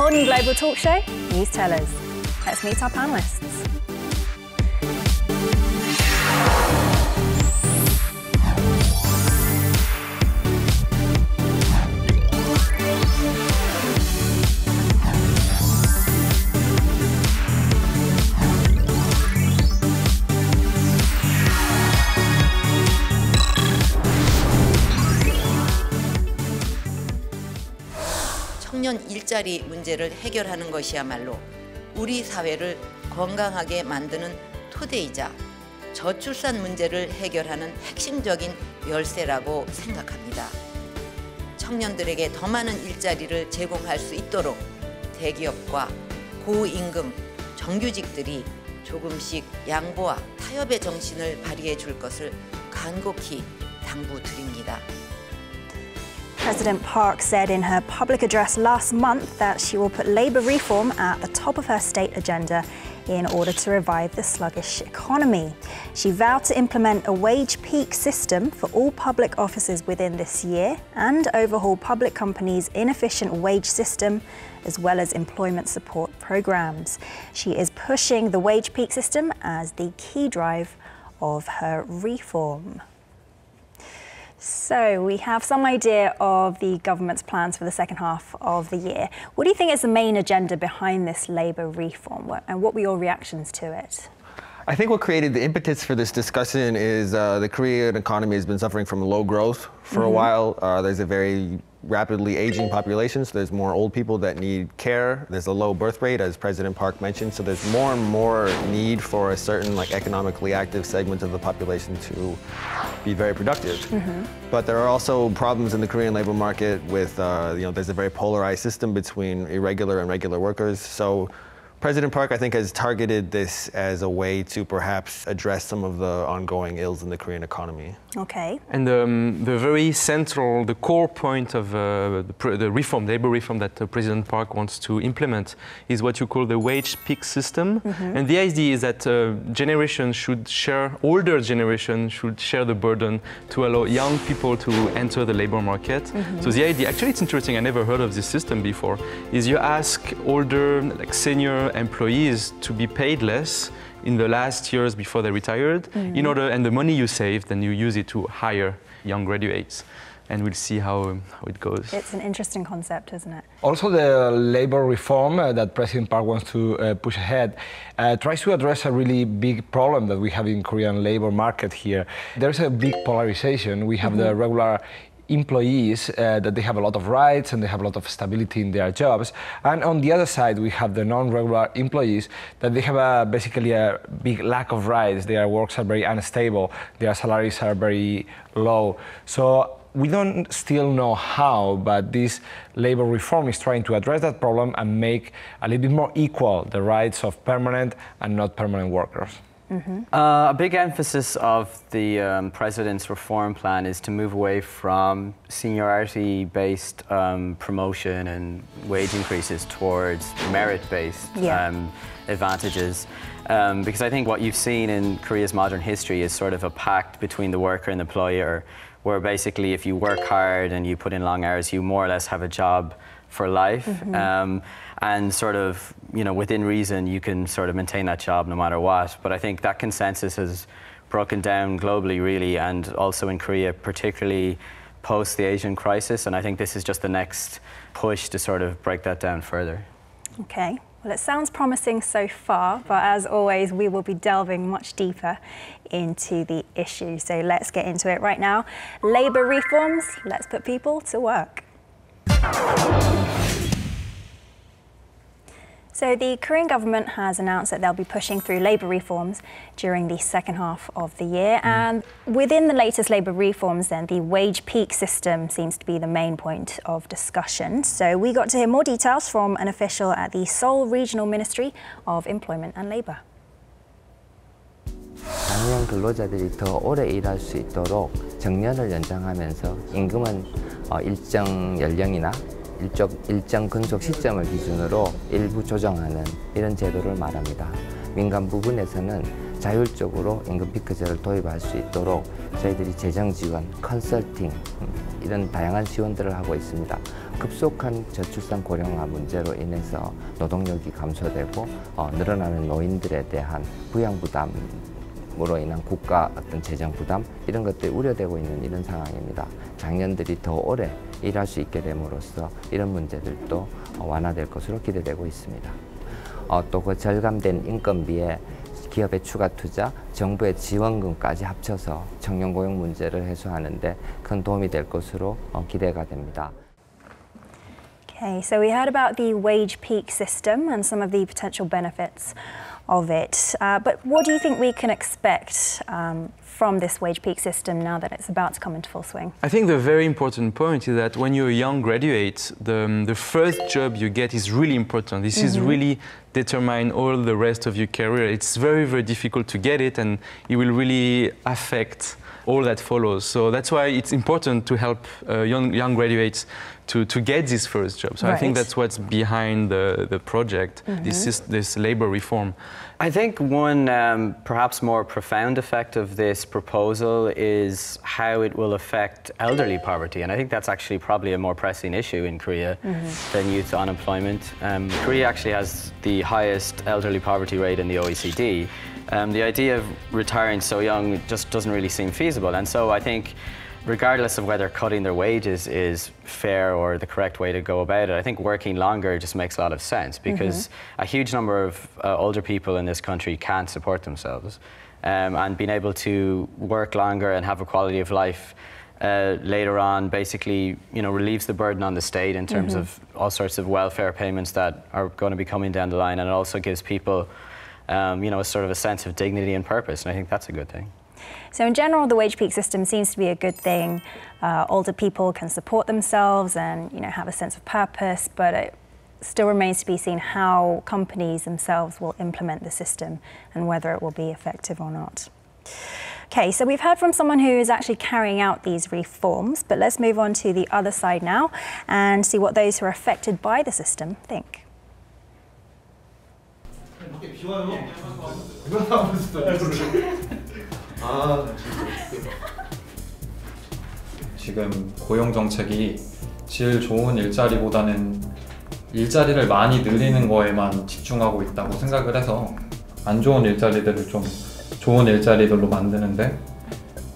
bold and global talk show, Newstellers. Let's meet our panelists. 청년 일자리 문제를 해결하는 것이야말로 우리 사회를 건강하게 만드는 토대이자 저출산 문제를 해결하는 핵심적인 열쇠라고 생각합니다. 청년들에게 더 많은 일자리를 제공할 수 있도록 대기업과 고임금 정규직들이 조금씩 양보와 타협의 정신을 발휘해 줄 것을 간곡히 당부드립니다. President Park said in her public address last month that she will put labour reform at the top of her state agenda in order to revive the sluggish economy. She vowed to implement a wage peak system for all public offices within this year and overhaul public companies' inefficient wage system as well as employment support programs. She is pushing the wage peak system as the key drive of her reform. So we have some idea of the government's plans for the second half of the year. What do you think is the main agenda behind this labour reform, and what were your reactions to it? I think what created the impetus for this discussion is the Korean economy has been suffering from low growth for a while. There's a very rapidly aging population, so there's more old people that need care. There's a low birth rate, as President Park mentioned, so there's more and more need for a certain economically active segment of the population to be very productive. But there are also problems in the Korean labor market with, there's a very polarized system between irregular and regular workers. So President Park, I think, has targeted this as a way to perhaps address some of the ongoing ills in the Korean economy. Okay. And the very central, the core point of the reform, labor reform that President Park wants to implement is what you call the wage peak system. And the idea is that older generation should share the burden to allow young people to enter the labor market. So the idea, actually it's interesting, I never heard of this system before, is you ask older, senior employees to be paid less in the last years before they retired, and the money you save, then you use it to hire young graduates. And we'll see how it goes. It's an interesting concept, isn't it? Also, the labor reform that President Park wants to push ahead tries to address a really big problem that we have in Korean labor market here. There's a big polarization. We have the regular employees that they have a lot of rights and they have a lot of stability in their jobs, and on the other side we have the non-regular employees that they have basically a big lack of rights. Their works are very unstable, their salaries are very low. So we don't still know how, but this labor reform is trying to address that problem and make a little bit more equal the rights of permanent and not permanent workers. A big emphasis of the President's reform plan is to move away from seniority-based promotion and wage increases towards merit-based advantages. Because I think what you've seen in Korea's modern history is sort of a pact between the worker and the employer, where basically if you work hard and you put in long hours, you more or less have a job for life. And sort of, within reason, you can sort of maintain that job no matter what. But I think that consensus has broken down globally, really, and also in Korea, particularly post the Asian crisis. And I think this is just the next push to sort of break that down further. Okay. Well, it sounds promising so far, but as always, we will be delving much deeper into the issue. So let's get into it right now. Labour reforms, let's put people to work. So the Korean government has announced that they'll be pushing through labour reforms during the second half of the year. And within the latest labour reforms, then, the wage peak system seems to be the main point of discussion. So we got to hear more details from an official at the Seoul Regional Ministry of Employment and Labour. 장년 근로자들이 더 오래 일할 수 있도록 정년을 연장하면서 임금은 일정 연령이나 일정 근속 시점을 기준으로 일부 조정하는 이런 제도를 말합니다. 민간 부분에서는 자율적으로 임금 피크제를 도입할 수 있도록 저희들이 재정 지원, 컨설팅 이런 다양한 지원들을 하고 있습니다. 급속한 저출산 고령화 문제로 인해서 노동력이 감소되고 늘어나는 노인들에 대한 부양 부담으로 인한 국가 어떤 재정 부담 이런 것들이 우려되고 있는 이런 상황입니다. 장년들이 더 오래 일할 수 있게 됨으로써 이런 문제들도 완화될 것으로 기대되고 있습니다. 또 그 절감된 인건비에 기업의 추가 투자, 정부의 지원금까지 합쳐서 청년 고용 문제를 해소하는 데 큰 도움이 될 것으로 기대가 됩니다. Okay, so we heard about the wage peak system and some of the potential benefits of it. But what do you think we can expect from this wage peak system now that it's about to come into full swing? I think the very important point is that when you're a young graduate, the first job you get is really important. This is really determine all the rest of your career. It's very, very difficult to get it, and it will really affect all that follows. So that's why it's important to help young graduates to get this first job. So I think that's what's behind the project, this labor reform. I think one perhaps more profound effect of this proposal is how it will affect elderly poverty. And I think that's actually probably a more pressing issue in Korea than youth unemployment. Korea actually has the highest elderly poverty rate in the OECD. The idea of retiring so young just doesn't really seem feasible. And so I think regardless of whether cutting their wages is fair or the correct way to go about it, I think working longer just makes a lot of sense because a huge number of older people in this country can't support themselves. And being able to work longer and have a quality of life later on basically, relieves the burden on the state in terms of all sorts of welfare payments that are going to be coming down the line, and it also gives people, a sort of a sense of dignity and purpose, and I think that's a good thing. So in general, the wage peak system seems to be a good thing. Older people can support themselves and have a sense of purpose, but it still remains to be seen how companies themselves will implement the system and whether it will be effective or not. Okay, so we've heard from someone who is actually carrying out these reforms, but let's move on to the other side now and see what those who are affected by the system think. 지금 고용 정책이 질 좋은 일자리보다는 일자리를 많이 늘리는 거에만 집중하고 있다고 생각을 해서 안 좋은 일자리들을 좀 좋은 일자리들로 만드는데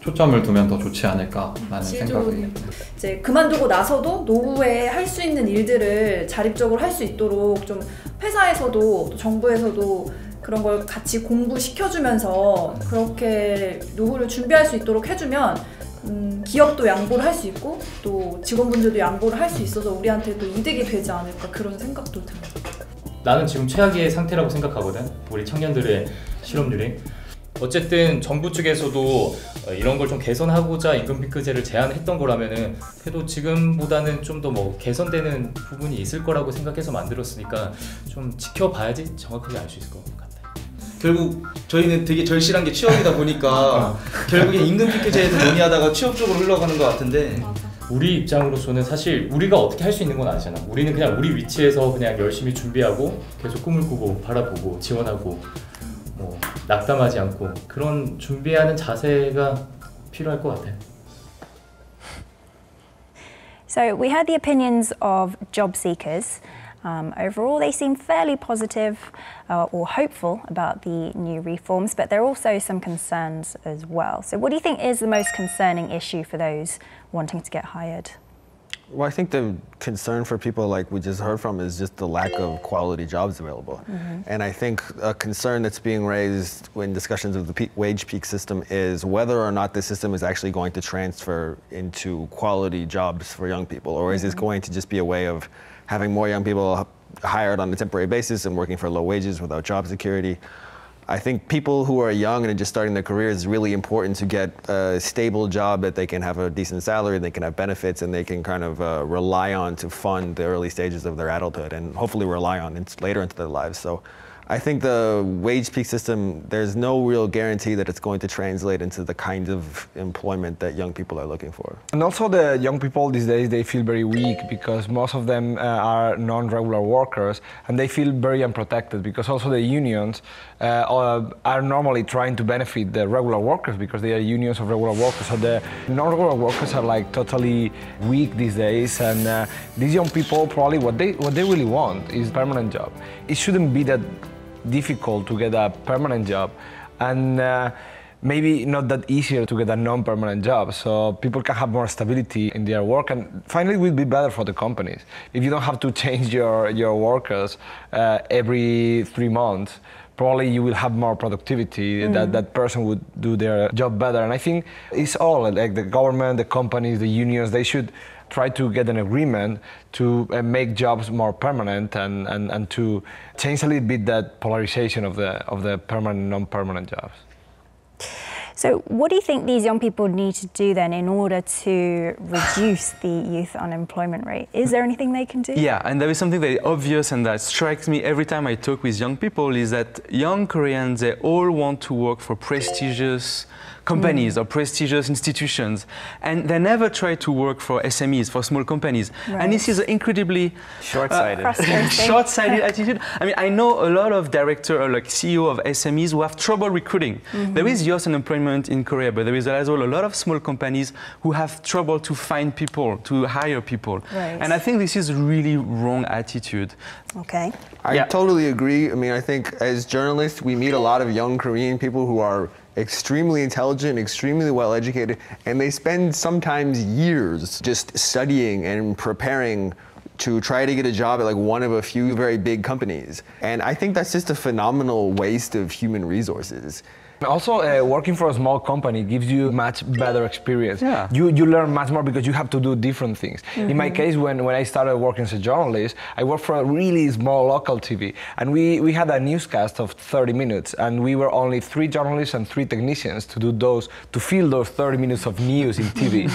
초점을 두면 더 좋지 않을까라는 생각이. 이제 그만두고 나서도 노후에 할 수 있는 일들을 자립적으로 할 수 있도록 좀 회사에서도 또 정부에서도 그런 걸 같이 공부시켜주면서 그렇게 노후를 준비할 수 있도록 해주면 기업도 양보를 할 수 있고 또 직원분들도 양보를 할 수 있어서 우리한테도 이득이 되지 않을까 그런 생각도 들어요. 나는 지금 최악의 상태라고 생각하거든. 우리 청년들의 실업률이. 어쨌든 정부 쪽에서도 이런 걸 좀 개선하고자 임금피크제를 제안했던 거라면은 그래도 지금보다는 좀 더 뭐 개선되는 부분이 있을 거라고 생각해서 만들었으니까 좀 지켜봐야지 정확하게 알 수 있을 것 같아요. 결국 저희는 되게 절실한 게 취업이다 보니까 결국엔 임금피크제에서 논의하다가 취업 쪽으로 흘러가는 것 같은데 우리 입장으로서는 사실 우리가 어떻게 할 수 있는 건 아니잖아. 우리는 그냥 우리 위치에서 그냥 열심히 준비하고 계속 꿈을 꾸고 바라보고 지원하고 뭐 낙담하지 않고 그런 준비하는 자세가 필요할 것 같아요. So we heard the opinions of job seekers. Overall, they seem fairly positive or hopeful about the new reforms, but there are also some concerns as well. So what do you think is the most concerning issue for those wanting to get hired? Well, I think the concern for people like we just heard from is just the lack of quality jobs available. And I think a concern that's being raised in discussions of the wage peak system is whether or not the system is actually going to transfer into quality jobs for young people, or is this going to just be a way of having more young people hired on a temporary basis and working for low wages without job security. I think people who are young and just starting their careers, it's really important to get a stable job that they can have a decent salary, they can have benefits, and they can kind of rely on to fund the early stages of their adulthood and hopefully rely on later into their lives. So I think the wage peak system, there's no real guarantee that it's going to translate into the kind of employment that young people are looking for. And also the young people these days, they feel very weak because most of them are non-regular workers, and they feel very unprotected because also the unions are normally trying to benefit the regular workers because they are unions of regular workers. So the non-regular workers are like totally weak these days, and these young people probably what they really want is a permanent job. It shouldn't be that difficult to get a permanent job, and maybe not that easier to get a non-permanent job, so people can have more stability in their work, and finally it will be better for the companies. If you don't have to change your workers every 3 months, probably you will have more productivity, that person would do their job better. And I think it's all, like the government, the companies, the unions, they should try to get an agreement to make jobs more permanent and to change a little bit that polarization of the permanent and non-permanent jobs. So what do you think these young people need to do then in order to reduce the youth unemployment rate? Is there anything they can do? Yeah, and there is something very obvious and that strikes me every time I talk with young people is that young Koreans, they all want to work for prestigious companies or prestigious institutions, and they never try to work for SMEs, for small companies. Right. And this is an incredibly Short-sighted attitude. I mean, I know a lot of directors or like CEO of SMEs who have trouble recruiting. There is youth unemployment in Korea, but there is as well a lot of small companies who have trouble to find people, to hire people. Right. And I think this is a really wrong attitude. Okay. I totally agree. I mean, I think as journalists, we meet a lot of young Korean people who are extremely intelligent, extremely well educated, and they spend sometimes years just studying and preparing to try to get a job at like one of a few very big companies. And I think that's just a phenomenal waste of human resources. Also, working for a small company gives you much better experience. Yeah. You learn much more because you have to do different things. In my case, when I started working as a journalist, I worked for a really small local TV, and we had a newscast of 30 minutes, and we were only 3 journalists and 3 technicians to fill those 30 minutes of news in TV.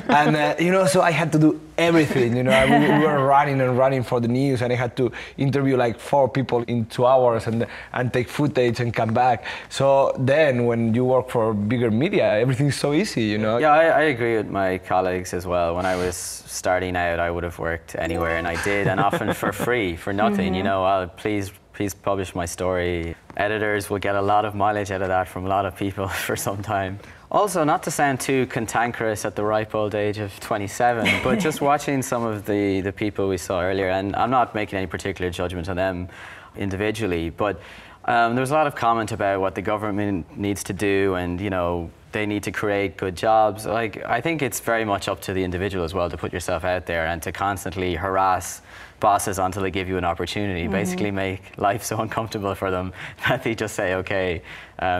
And you know, so I had to do everything. You know, we were running and running for the news, and I had to interview like 4 people in 2 hours and take footage and come back. So then when you work for bigger media, everything's so easy, you know? Yeah, I agree with my colleagues as well. When I was starting out, I would have worked anywhere, and I did, and often for free, for nothing. You know, please publish my story. Editors will get a lot of mileage out of that from a lot of people for some time. Also, not to sound too cantankerous at the ripe old age of 27, but just watching some of the people we saw earlier, and I'm not making any particular judgment on them individually, but there was a lot of comment about what the government needs to do, and you know, they need to create good jobs. Like, I think it's very much up to the individual as well to put yourself out there and to constantly harass bosses until they give you an opportunity. Basically make life so uncomfortable for them that they just say, okay,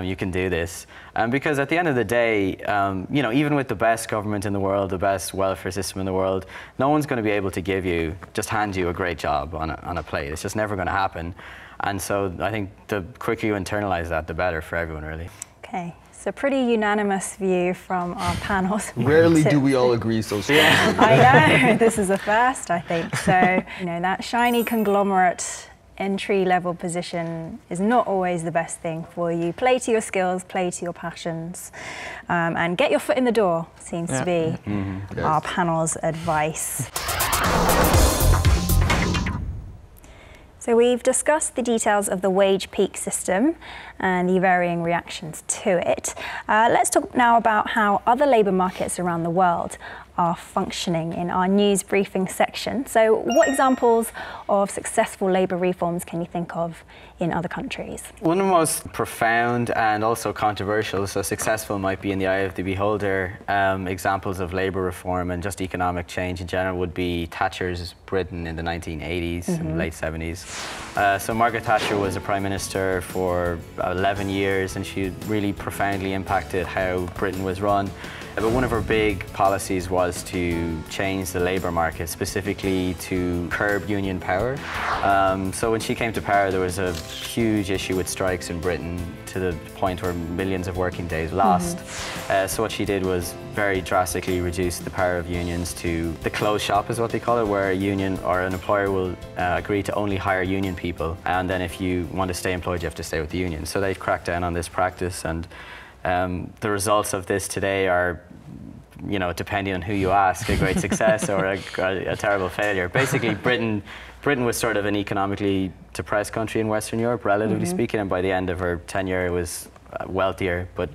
you can do this. Because at the end of the day, you know, even with the best government in the world, the best welfare system in the world, no one's going to be able to just hand you a great job on a plate. It's just never going to happen. And so I think the quicker you internalize that, the better for everyone, really. Okay, so pretty unanimous view from our panels. Rarely do we all agree so strongly. I know, this is a first, I think. So, you know, that shiny conglomerate entry-level position is not always the best thing for you. Play to your skills, play to your passions, and get your foot in the door seems to be our panel's advice. So we've discussed the details of the wage peak system and the varying reactions to it. Let's talk now about how other labour markets around the world are functioning in our news briefing section. So what examples of successful labour reforms can you think of in other countries? One of the most profound and also controversial, so successful might be in the eye of the beholder, examples of labour reform and just economic change in general would be Thatcher's Britain in the 1980s and late 70s. So Margaret Thatcher was a Prime Minister for 11 years, and she really profoundly impacted how Britain was run. But one of her big policies was to change the labour market, specifically to curb union power. So when she came to power, there was a huge issue with strikes in Britain to the point where millions of working days lost. So what she did was very drastically reduce the power of unions to the closed shop, is what they call it, where a union or an employer will agree to only hire union people, and then if you want to stay employed, you have to stay with the union. So they've cracked down on this practice, and the results of this today are, you know, depending on who you ask, a great success or a terrible failure. Basically, Britain was sort of an economically depressed country in Western Europe, relatively speaking, and by the end of her tenure, it was wealthier, but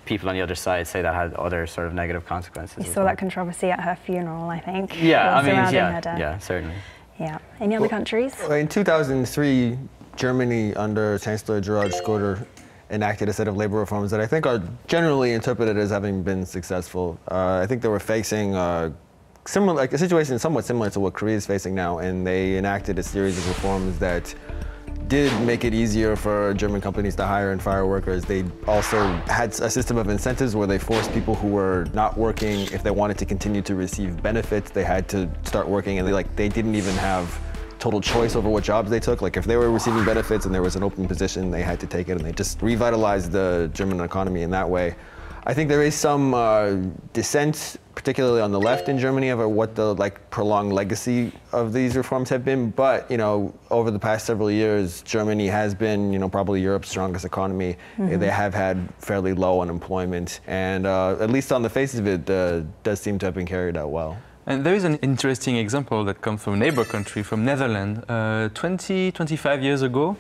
people on the other side say that had other sort of negative consequences. You saw that controversy at her funeral, I think. Yeah, I mean, yeah, certainly. Yeah. Any other countries? In 2003, Germany, under Chancellor Gerhard Schröder, enacted a set of labor reforms that I think are generally interpreted as having been successful. I think they were facing similar, like a situation somewhat similar to what Korea is facing now, and they enacted a series of reforms that did make it easier for German companies to hire and fire workers. They also had a system of incentives where they forced people who were not working, if they wanted to continue to receive benefits, they had to start working, and they didn't even have total choice over what jobs they took. Like if they were receiving benefits and there was an open position, they had to take it, and they just revitalized the German economy in that way. I think there is some dissent, particularly on the left in Germany, over what the prolonged legacy of these reforms have been. But over the past several years, Germany has been probably Europe's strongest economy. They have had fairly low unemployment, and at least on the face of it, does seem to have been carried out well. And there is an interesting example that comes from a neighbor country, from Netherlands. 25 years ago,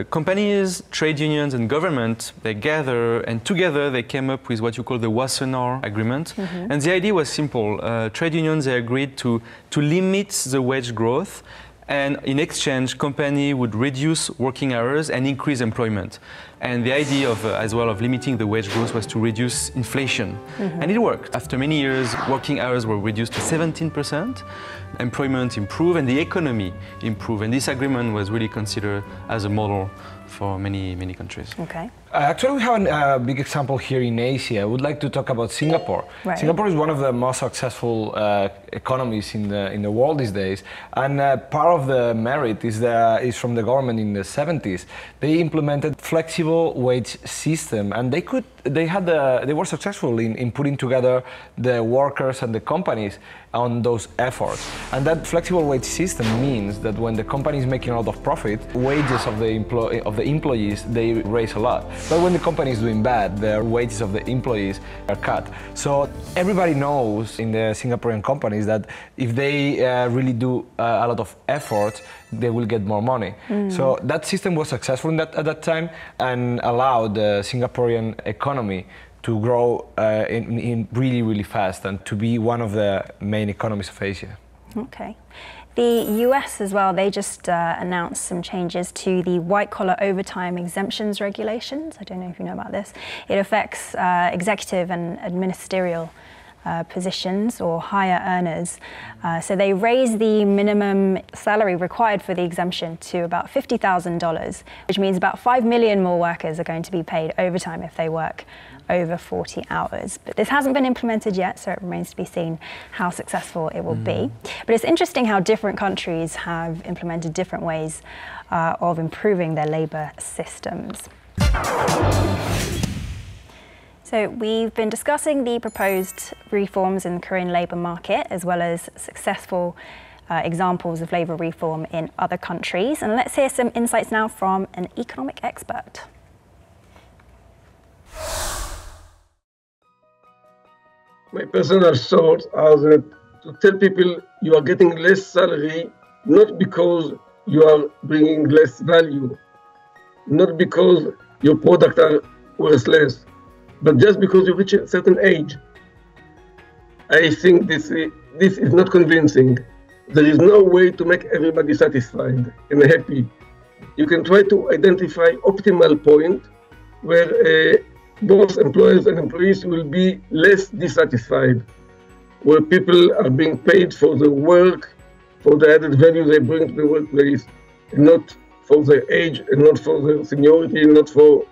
companies, trade unions and government, they gather, and together they came up with what you call the Wassenaar Agreement. And the idea was simple. Trade unions, they agreed to limit the wage growth, and in exchange, company would reduce working hours and increase employment. And the idea of, as well, of limiting the wage growth was to reduce inflation. And it worked. After many years, working hours were reduced to 17%, employment improved, and the economy improved. And this agreement was really considered as a model for many, many countries. Okay. Actually, we have a big example here in Asia. I would like to talk about Singapore. Right. Singapore is one of the most successful economies in the world these days, and part of the merit is from the government in the 70s. They implemented flexible wage system, and they were successful in putting together the workers and the companies on those efforts. And that flexible wage system means that when the company is making a lot of profit, wages of the employees, they raise a lot. But when the company is doing bad, the wages of the employees are cut. So everybody knows in the Singaporean companies that if they really do a lot of effort, they will get more money. So that system was successful at that time and allowed the Singaporean economy to grow in really, really fast and to be one of the main economies of Asia. Okay. The US as well, they just announced some changes to the white-collar overtime exemptions regulations. I don't know if you know about this. It affects executive and ministerial positions or higher earners. So they raised the minimum salary required for the exemption to about $50,000, which means about 5 million more workers are going to be paid overtime if they work over 40 hours. But this hasn't been implemented yet, so it remains to be seen how successful it will be. But it's interesting how different countries have implemented different ways of improving their labour systems. So we've been discussing the proposed reforms in the Korean labour market, as well as successful examples of labour reform in other countries. And let's hear some insights now from an economic expert. My personal thoughts are that to tell people you are getting less salary, not because you are bringing less value, not because your products are worthless, but just because you reach a certain age. I think this is not convincing. There is no way to make everybody satisfied and happy. You can try to identify optimal point where both employers and employees will be less dissatisfied, where people are being paid for the work, for the added value they bring to the workplace, and not for their age, and not for their seniority, not for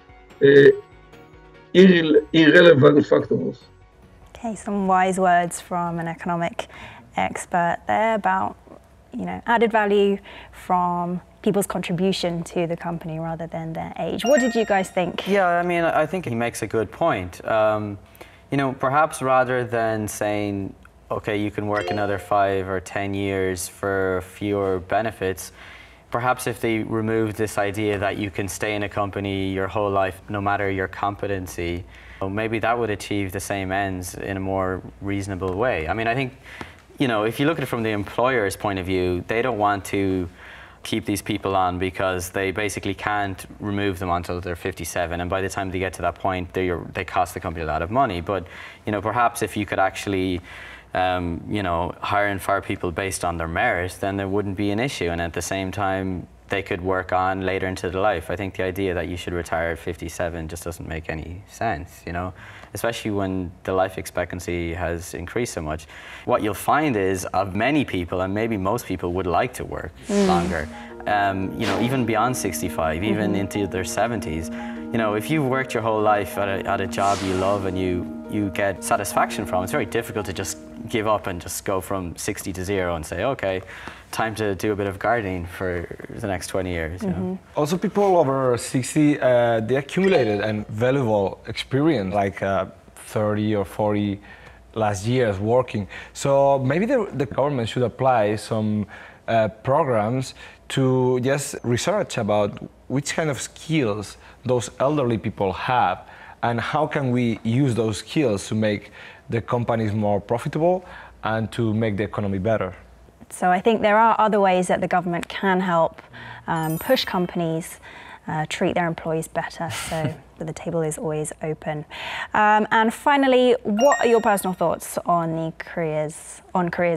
irrelevant factors. Okay, some wise words from an economic expert there about, added value from people's contribution to the company rather than their age. What did you guys think? Yeah, I mean, I think he makes a good point. Perhaps rather than saying, okay, you can work another 5 or 10 years for fewer benefits, perhaps if they remove this idea that you can stay in a company your whole life no matter your competency, maybe that would achieve the same ends in a more reasonable way. I mean, I think, if you look at it from the employer's point of view, they don't want to keep these people on because they basically can't remove them until they're 57, and by the time they get to that point, they cost the company a lot of money. But, perhaps if you could actually hire and fire people based on their merit, then there wouldn't be an issue, and at the same time they could work on later into their life. I think the idea that you should retire at 57 just doesn't make any sense, especially when the life expectancy has increased so much. What you'll find is of many people, and maybe most people, would like to work longer, even beyond 65, even into their 70s. If you've worked your whole life at a job you love and you get satisfaction from, it's very difficult to just give up and just go from 60 to 0 and say, okay, time to do a bit of gardening for the next 20 years. Also, people over 60, they accumulated a valuable experience, like 30 or 40 last years working. So maybe the government should apply some programs to just research about which kind of skills those elderly people have and how can we use those skills to make the companies more profitable and to make the economy better. So I think there are other ways that the government can help push companies treat their employees better, so the table is always open. And finally, what are your personal thoughts on Korea's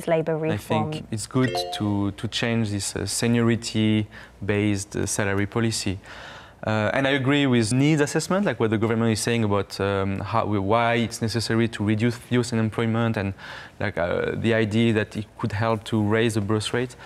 labour reform? I think it's good to change this seniority-based salary policy. And I agree with needs assessment, like what the government is saying about why it's necessary to reduce youth unemployment and the idea that it could help to raise the birth rate.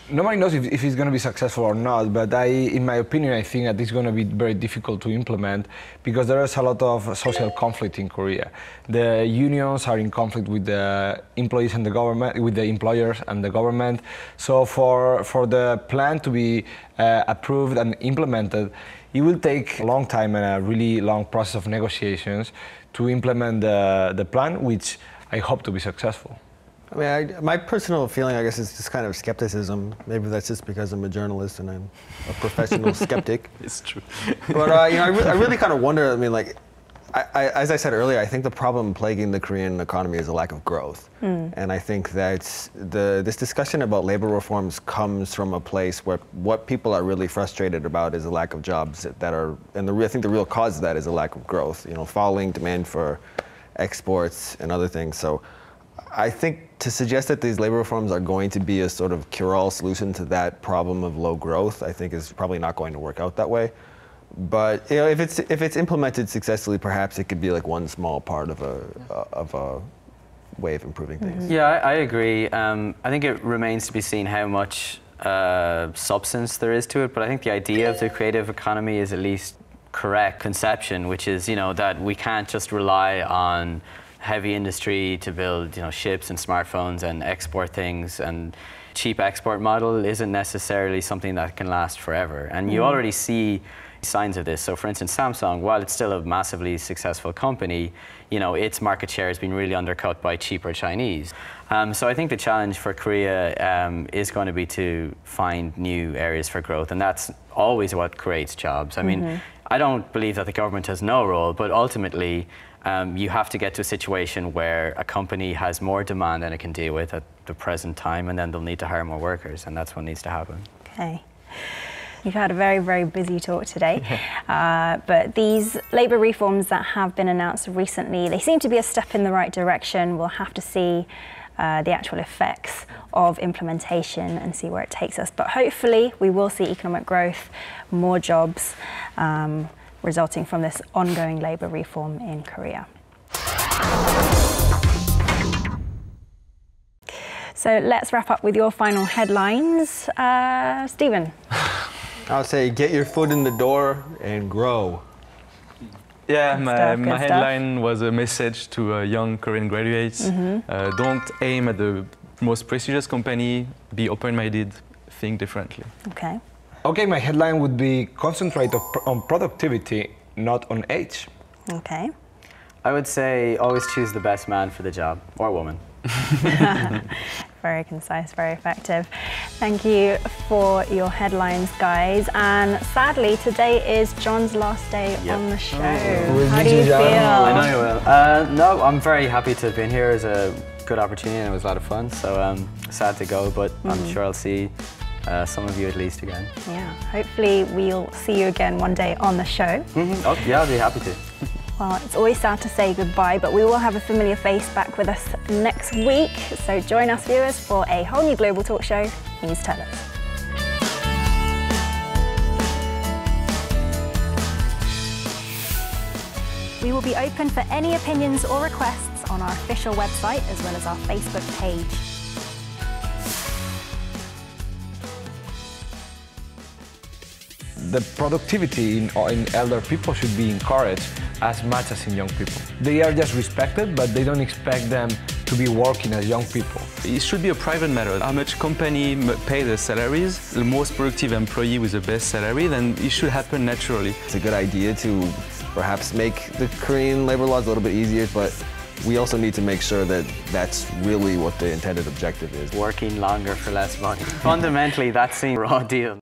Nobody knows if it's going to be successful or not, but in my opinion, I think that it's going to be very difficult to implement because there is a lot of social conflict in Korea. The unions are in conflict with the employees and the government, with the employers and the government. So for the plan to be approved and implemented, it will take a long time and a really long process of negotiations to implement the plan, which I hope to be successful. I mean, my personal feeling, I guess, is just kind of skepticism. Maybe that's just because I'm a journalist and I'm a professional skeptic. It's true. But I really kind of wonder. I mean, as I said earlier, I think the problem plaguing the Korean economy is a lack of growth. And I think that this discussion about labor reforms comes from a place where what people are really frustrated about is a lack of jobs that are, and I think the real cause of that is a lack of growth, falling demand for exports and other things. So I think to suggest that these labor reforms are going to be a sort of cure-all solution to that problem of low growth, I think is probably not going to work out that way. But if it's implemented successfully, perhaps it could be like one small part of a way of improving things. Yeah, I agree. I think it remains to be seen how much substance there is to it. But I think the idea of the creative economy is at least correct conception, which is that we can't just rely on heavy industry to build ships and smartphones and export things, and cheap export model isn't necessarily something that can last forever. And you already see signs of this. So for instance, Samsung, while it's still a massively successful company, its market share has been really undercut by cheaper Chinese. So I think the challenge for Korea is going to be to find new areas for growth, and that's always what creates jobs. I mean, I don't believe that the government has no role, but ultimately you have to get to a situation where a company has more demand than it can deal with at the present time, and then they'll need to hire more workers, and that's what needs to happen. Okay. You've had a very, very busy talk today, but these labour reforms that have been announced recently, they seem to be a step in the right direction. We'll have to see the actual effects of implementation and see where it takes us. But hopefully we will see economic growth, more jobs, resulting from this ongoing labour reform in Korea. So let's wrap up with your final headlines. Stephen. I would say get your foot in the door and grow. Yeah, my Good stuff. headline was a message to young Korean graduates. Don't aim at the most prestigious company, be open-minded, think differently. Okay. Okay, my headline would be concentrate on productivity, not on age. Okay. I would say always choose the best man for the job, or woman. Very concise, very effective. Thank you for your headlines, guys. And sadly, today is John's last day on the show. How do you feel? I know you will. No, I'm very happy to have been here. It was a good opportunity and it was a lot of fun. So sad to go, but I'm sure I'll see some of you at least again. Yeah, hopefully we'll see you again one day on the show. Oh, yeah, I'll be happy to. Well, it's always sad to say goodbye, but we will have a familiar face back with us next week. So join us, viewers, for a whole new global talk show, Newstellers. We will be open for any opinions or requests on our official website as well as our Facebook page. The productivity in elder people should be encouraged as much as in young people. They are just respected, but they don't expect them to be working as young people. It should be a private matter. How much company pay their salaries, the most productive employee with the best salary, then it should happen naturally. It's a good idea to perhaps make the Korean labor laws a little bit easier, but we also need to make sure that that's really what the intended objective is. Working longer for less money. Fundamentally, that seems a raw deal.